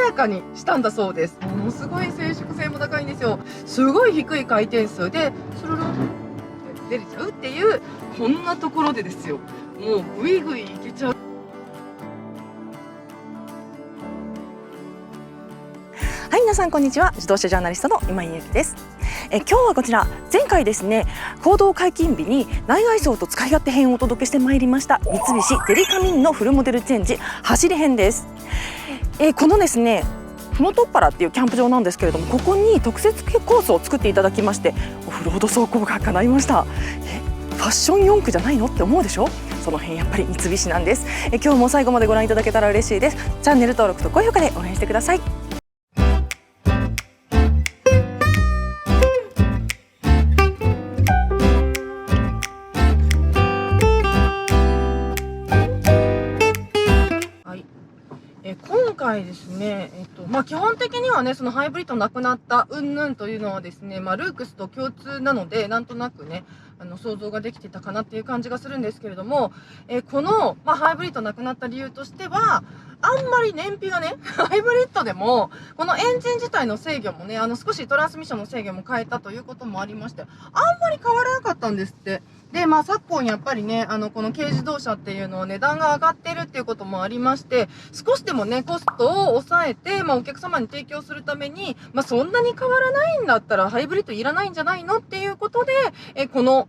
やかにしたんだそうです。ものすごい静粛性も高いんですよ。すごい低い回転数でスルルンって出れちゃうっていう、こんなところでですよ、もうグイグイいけちゃう。はい、皆さんこんにちは。自動車ジャーナリストの今井ゆきです。今日はこちら、前回ですね、公道解禁日に内外装と使い勝手編をお届けしてまいりました三菱デリカミンのフルモデルチェンジ走り編です。このですね、ふもとっぱらっていうキャンプ場なんですけれども、ここに特設コースを作っていただきまして、オフロード走行が叶いました。ファッション四駆じゃないのって思うでしょ。その辺やっぱり三菱なんです。今日も最後までご覧いただけたら嬉しいです。チャンネル登録と高評価で応援してください。今回ですね、基本的にはね、そのハイブリッドなくなった云々というのはですね、ルークスと共通なので、なんとなくね、想像ができてたかなっていう感じがするんですけれども、この、ハイブリッドなくなった理由としては、あんまり燃費がね、ハイブリッドでも、このエンジン自体の制御もね、少しトランスミッションの制御も変えたということもありまして、あんまり変わらなかったんですって。で、昨今やっぱりね、この軽自動車っていうのは値段が上がってるっていうこともありまして、少しでもね、コストを抑えて、お客様に提供するために、そんなに変わらないんだったらハイブリッドいらないんじゃないのっていうことで、この、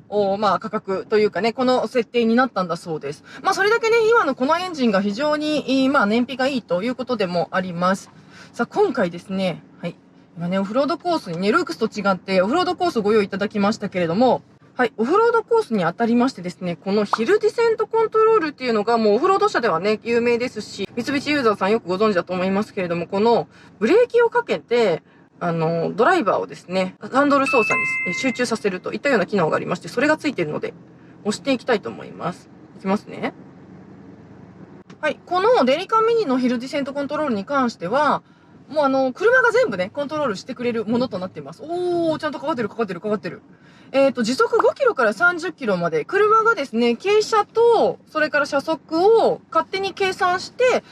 価格というかね、この設定になったんだそうです。それだけね、今のこのエンジンが非常に、燃費がいいということでもあります。さあ、今回ですね、はい。今ね、オフロードコースにね、ルークスと違って、オフロードコースをご用意いただきましたけれども、はい、オフロードコースにあたりましてですね、このヒルディセントコントロールっていうのがもうオフロード車ではね、有名ですし、三菱ユーザーさんよくご存知だと思いますけれども、このブレーキをかけて、ドライバーをですね、ハンドル操作に集中させるといったような機能がありまして、それがついているので、押していきたいと思います。いきますね。はい、このデリカミニのヒルディセントコントロールに関しては、もう車が全部ね、コントロールしてくれるものとなっています。おー、ちゃんとかかってる。時速5キロから30キロまで、車がですね、傾斜と、それから車速を勝手に計算して、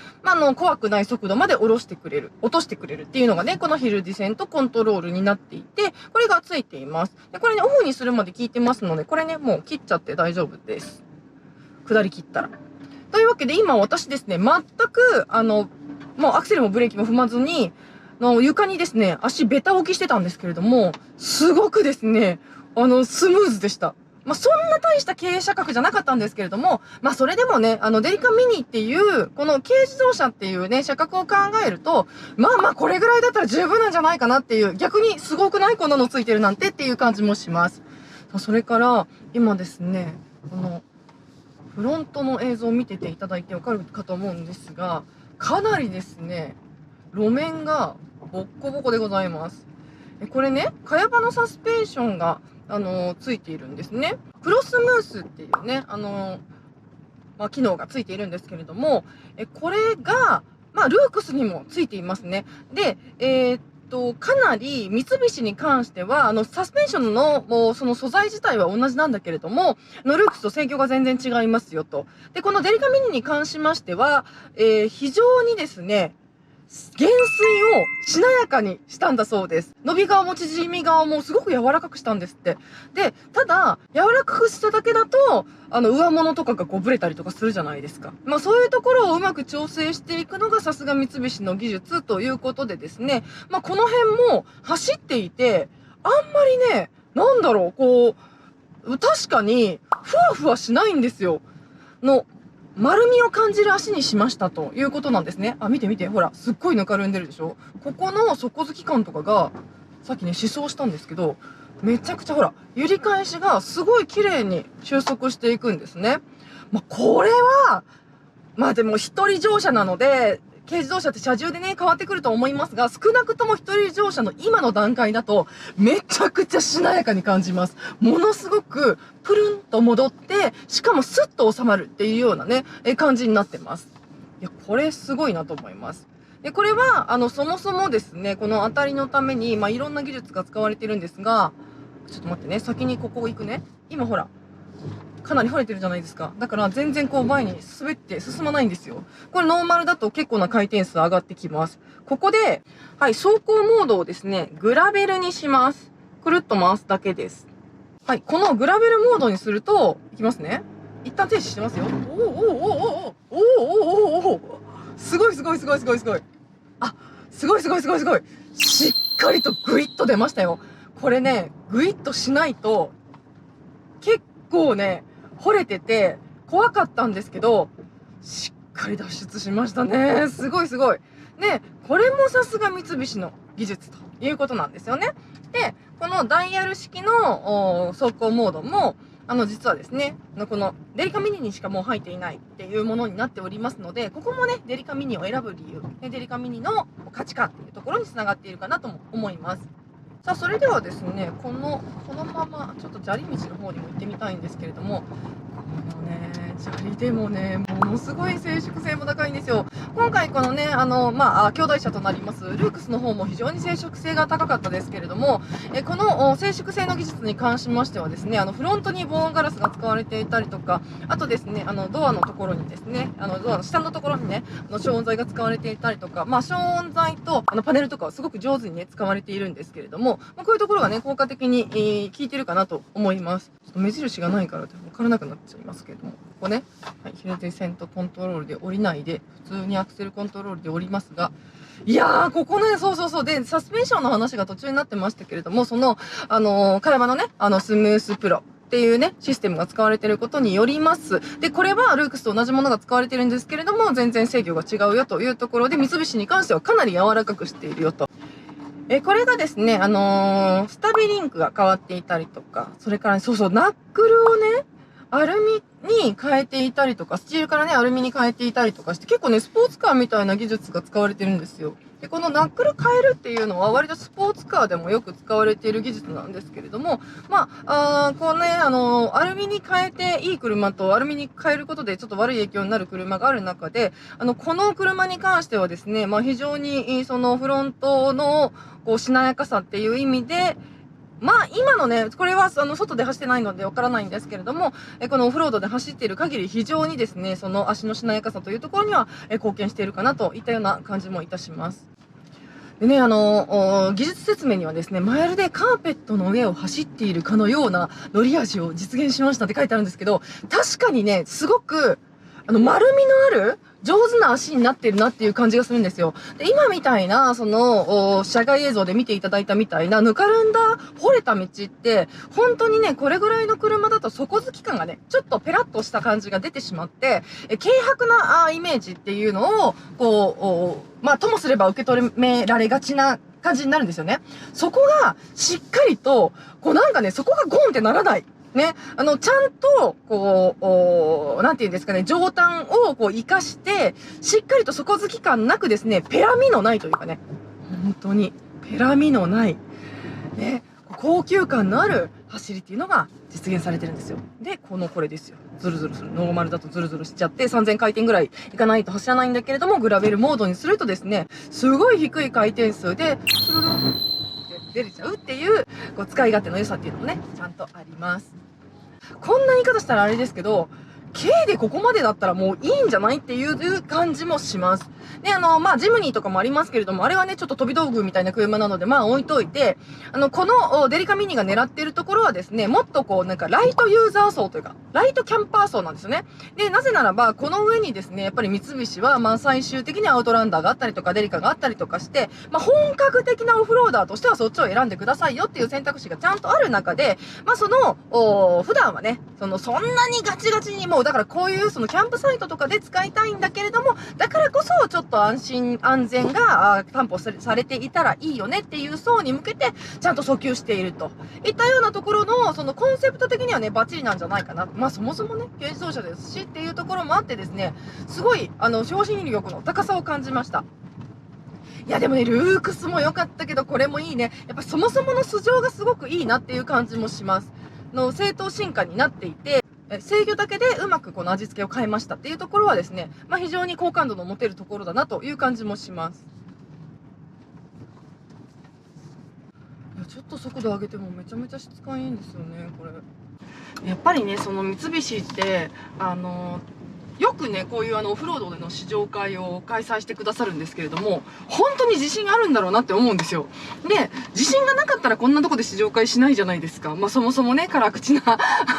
怖くない速度まで落としてくれるっていうのがね、このヒルディセントコントロールになっていて、これがついています。で、これね、オフにするまで効いてますので、これね、もう切っちゃって大丈夫です。下り切ったら。というわけで、今私ですね、全く、もうアクセルもブレーキも踏まずに、床にですね、足ベタ置きしてたんですけれども、すごくですね、スムーズでした。そんな大した傾斜角じゃなかったんですけれども、それでもね、デリカミニっていう、この軽自動車っていうね、車角を考えると、これぐらいだったら十分なんじゃないかなっていう、逆にすごくないこんなのついてるなんてっていう感じもします。それから、今ですね、この、フロントの映像を見てていただいてわかるかと思うんですが、かなりですね、路面がボッコボコでございます。これね、カヤバのサスペンションが、ついているんですね。クロスムースっていうね、機能がついているんですけれども、これが、ルークスにもついていますね。で、かなり三菱に関しては、サスペンションの、もうその素材自体は同じなんだけれども、ルークスと制御が全然違いますよと。で、このデリカミニに関しましては、非常にですね、減衰をしなやかにしたんだそうです。伸び側も縮み側もすごく柔らかくしたんですって。で、ただ、柔らかくしただけだと、上物とかがこうブレたりとかするじゃないですか。そういうところをうまく調整していくのがさすが三菱の技術ということでですね、この辺も走っていて、あんまりね、確かに、ふわふわしないんですよ。丸みを感じる足にしましたということなんですね。見て見て。ほら、すっごいぬかるんでるでしょ。ここの底付き感とかが、さっきね、試走したんですけど、めちゃくちゃほら、揺り返しがすごい綺麗に収束していくんですね。これは、でも一人乗車なので、軽自動車って車重でね、変わってくると思いますが、少なくとも一人乗車の今の段階だと、めちゃくちゃしなやかに感じます。ものすごく、プルンと戻って、しかもスッと収まるっていうようなね、感じになってます。いや、これすごいなと思います。で、これは、そもそもですね、この当たりのために、いろんな技術が使われてるんですが、ちょっと待ってね、先にここ行くね。今ほら、かなり掘れてるじゃないですか。だから全然こう前に滑って進まないんですよ。これノーマルだと結構な回転数上がってきます。ここで、はい、走行モードをですね、グラベルにします。くるっと回すだけです。はい、このグラベルモードにすると、いきますね。一旦停止してますよ。おーおーおーおーおーおーおーおーすごいすごいすごいすごいすごい。あ、すごいすごいすごいすごい。しっかりとグイッと出ましたよ。これね、グイッとしないと、結構ね、掘れてて怖かったんですけど、しっかり脱出しましたね。すごいすごい。で、これもさすが三菱の技術ということなんですよね。で、このダイヤル式の走行モードも、実はですね、このデリカミニにしかもう入っていないっていうものになっておりますので、ここもね、デリカミニを選ぶ理由、デリカミニの価値観っていうところにつながっているかなとも思います。さあ、それではですね、このままちょっと砂利道の方にも行ってみたいんですけれども、このね、砂利でもね、ものすごい静粛性も高いんですよ。今回このね、兄弟車となります、ルークスの方も非常に静粛性が高かったですけれども、この静粛性の技術に関しましてはですね、フロントに防音ガラスが使われていたりとか、あとですね、ドアのところにですね、ドアの下のところにね、消音材が使われていたりとか、消音材とパネルとかはすごく上手にね、使われているんですけれども、こういうところがね、効果的に、効いてるかなと思います。ちょっと目印がないから分からなくなっちゃいますけれども、ここね、はい、ヒルデセントコントロールで降りないで、普通にアクセルコントロールで降りますが、いやー、ここね、そうそうそう。で、サスペンションの話が途中になってましたけれども、車のね、スムースプロっていうね、システムが使われていることによります。で、これはルークスと同じものが使われているんですけれども、全然制御が違うよというところで、三菱に関してはかなり柔らかくしているよと。これがですね、スタビリンクが変わっていたりとか、それから、そうそう、ナックルをね、アルミに変えていたりとか、スチールからね、アルミに変えていたりとかして、結構ね、スポーツカーみたいな技術が使われてるんですよ。で、このナックル変えるっていうのは、割とスポーツカーでもよく使われている技術なんですけれども、こうね、アルミに変えていい車と、アルミに変えることでちょっと悪い影響になる車がある中で、この車に関してはですね、非常に、そのフロントの、こう、しなやかさっていう意味で、今のね、これは外で走ってないのでわからないんですけれども、このオフロードで走っている限り非常にですね、その足のしなやかさというところには、貢献しているかなといったような感じもいたします。でね、技術説明にはですね、まるでカーペットの上を走っているかのような乗り味を実現しましたって書いてあるんですけど、確かにね、すごく、丸みのある上手な足になってるなっていう感じがするんですよ。で、今みたいな、車外映像で見ていただいたみたいな、ぬかるんだ、掘れた道って、本当にね、これぐらいの車だと底付き感がね、ちょっとペラッとした感じが出てしまって、軽薄なイメージっていうのを、ともすれば受け止められがちな感じになるんですよね。そこが、しっかりと、なんかね、そこがゴンってならない。ね。ちゃんと、なんていうんですかね、上端を活かして、しっかりと底付き感なくですね、ペラミのないというかね、本当に、ペラミのない、ね、高級感のある走りっていうのが実現されてるんですよ。で、これですよ。ズルズルする。ノーマルだとズルズルしちゃって、3000回転ぐらいいかないと走らないんだけれども、グラベルモードにするとですね、すごい低い回転数で、スルルン出れちゃうっていう、使い勝手の良さっていうのもね、ちゃんとあります。こんな言い方したらあれですけど、軽でここまでだったらもういいんじゃないっていう感じもします。で、ジムニーとかもありますけれども、あれはね、ちょっと飛び道具みたいな車なので、置いといて、このデリカミニが狙っているところはですね、もっとライトユーザー層というか、ライトキャンパー層なんですよね。で、なぜならば、この上にですね、やっぱり三菱は、最終的にアウトランダーがあったりとか、デリカがあったりとかして、本格的なオフローダーとしてはそっちを選んでくださいよっていう選択肢がちゃんとある中で、普段はね、そんなにガチガチにだからこういうキャンプサイトとかで使いたいんだけれども、だからこそちょっと安心安全が担保されていたらいいよねっていう層に向けてちゃんと訴求しているといったようなところのコンセプト的にはねバッチリなんじゃないかな。そもそもね軽自動車ですしっていうところもあってですね、すごい商品力の高さを感じました。いやでもね、ルークスも良かったけど、これもいいね。やっぱそもそもの素性がすごくいいなっていう感じもします。正当進化になっていて、制御だけでうまくこの味付けを変えましたっていうところはですね、非常に好感度の持てるところだなという感じもします。いやちょっと速度上げてもめちゃめちゃ質感いいんですよね、これ。やっぱりねその三菱ってよくねこういうオフロードでの試乗会を開催してくださるんですけれども、本当に自信あるんだろうなって思うんですよ。で自信がなかったらこんなとこで試乗会しないじゃないですか。そもそもね辛口な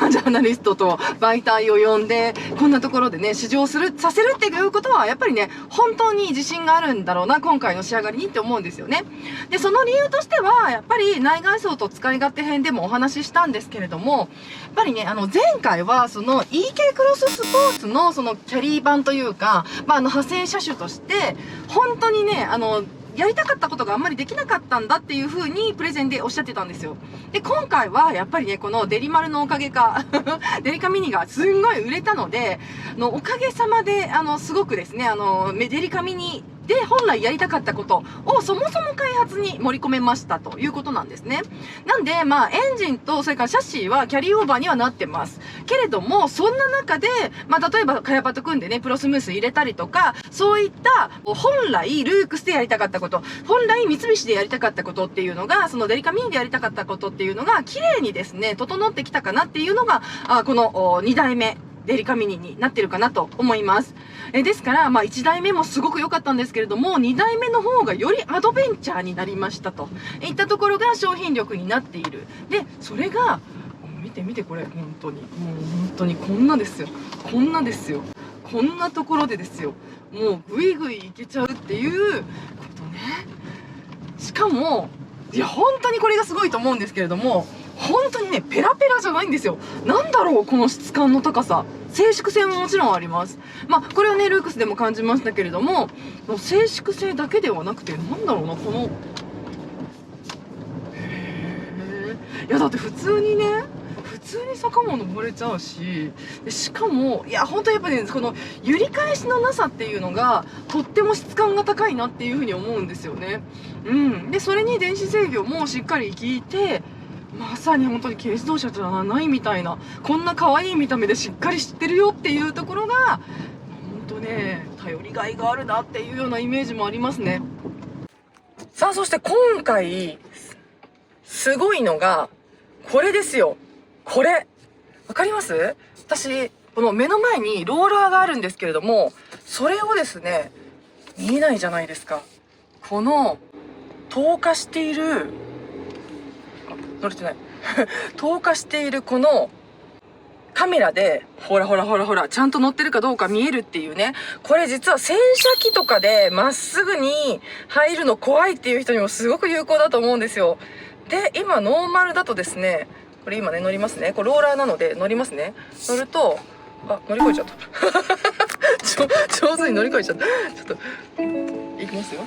ジャーナリストと媒体を呼んでこんなところでね試乗させるっていうことはやっぱりね本当に自信があるんだろうな今回の仕上がりにって思うんですよね。でその理由としてはやっぱり内外装と使い勝手編でもお話ししたんですけれども、やっぱりね前回はその EK クロススポーツのそのキャリー版というか、派生車種として本当にねやりたかったことがあんまりできなかったんだっていう風にプレゼンでおっしゃってたんですよ。で今回はやっぱりねこのデリマルのおかげかデリカミニがすんごい売れたのでおかげさまですごくですねデリカミニで本来やりたかったことをそもそも開発に盛り込めましたということなんですね。なんでエンジンとそれからシャッシーはキャリーオーバーにはなってますけれども、そんな中で例えばカヤパと組んでねプロスムース入れたりとか、そういった本来ルークスでやりたかったこと、本来三菱でやりたかったことっていうのが、そのデリカミニでやりたかったことっていうのが綺麗にですね整ってきたかなっていうのがこの2代目デリカミニになってるかなと思います。ですから、1代目もすごく良かったんですけれども、2代目の方がよりアドベンチャーになりましたといったところが商品力になっている。で、それが、見て見てこれ、本当に。もう本当にこんなですよ。こんなですよ。こんなところでですよ。もうぐいぐいいけちゃうっていうことね。しかも、いや、本当にこれがすごいと思うんですけれども、本当にねペラペラじゃないんですよ。なんだろうこの質感の高さ。静粛性ももちろんあります。これはねルークスでも感じましたけれども、静粛性だけではなくて、なんだろうなこのいやだって普通に坂も登れちゃうし、しかもいや本当にやっぱねこの揺り返しのなさっていうのがとっても質感が高いなっていうふうに思うんですよね。でそれに電子制御もしっかり効いて、まさに本当に軽自動車じゃないみたいな、こんな可愛い見た目でしっかり知ってるよっていうところが本当ね頼りがいがあるなっていうようなイメージもありますね。さあそして今回すごいのがこれですよ。これわかります？私この目の前にローラーがあるんですけれども、それをですね見えないじゃないですか。この透過している乗れてない透過しているこのカメラでほらちゃんと乗ってるかどうか見えるっていうね。これ実は洗車機とかでまっすぐに入るの怖いっていう人にもすごく有効だと思うんですよ。で今ノーマルだとですね、これ今ね乗りますね。これローラーなので乗りますね。乗ると乗り越えちゃった上手に乗り越えちゃった。ちょっといきますよ。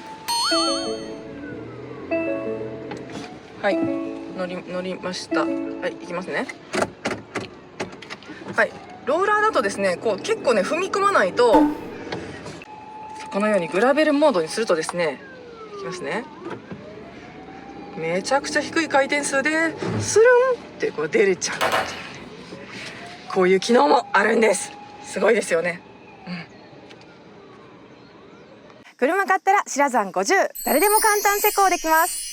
はい乗りました。はい、いきますね。はい、ローラーだとですね結構ね踏み込まないと、このようにグラベルモードにするとですね、いきますね、めちゃくちゃ低い回転数でスルンって出れちゃうっていうね、こういう機能もあるんです。すごいですよね。車買ったら白山50、誰でも簡単施工できます。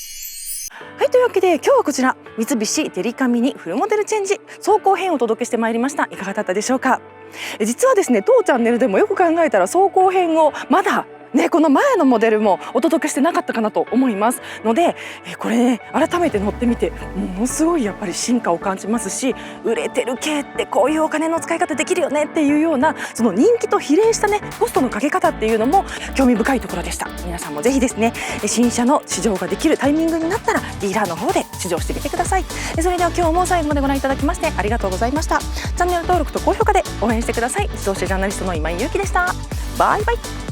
はい、というわけで今日はこちら三菱デリカミニフルモデルチェンジ走行編をお届けしてまいりました。いかがだったでしょうか。実はですね当チャンネルでもよく考えたら走行編をまだね、この前のモデルもお届けしてなかったかなと思いますので、これね改めて乗ってみてものすごいやっぱり進化を感じますし、売れてる系ってこういうお金の使い方できるよねっていうような、その人気と比例したねコストのかけ方っていうのも興味深いところでした。皆さんもぜひですね新車の試乗ができるタイミングになったらディーラーの方で試乗してみてください。それでは今日も最後までご覧いただきましてありがとうございました。チャンネル登録と高評価で応援してください。自動車ジャーナリストの今井ゆうきでした。バイバイ。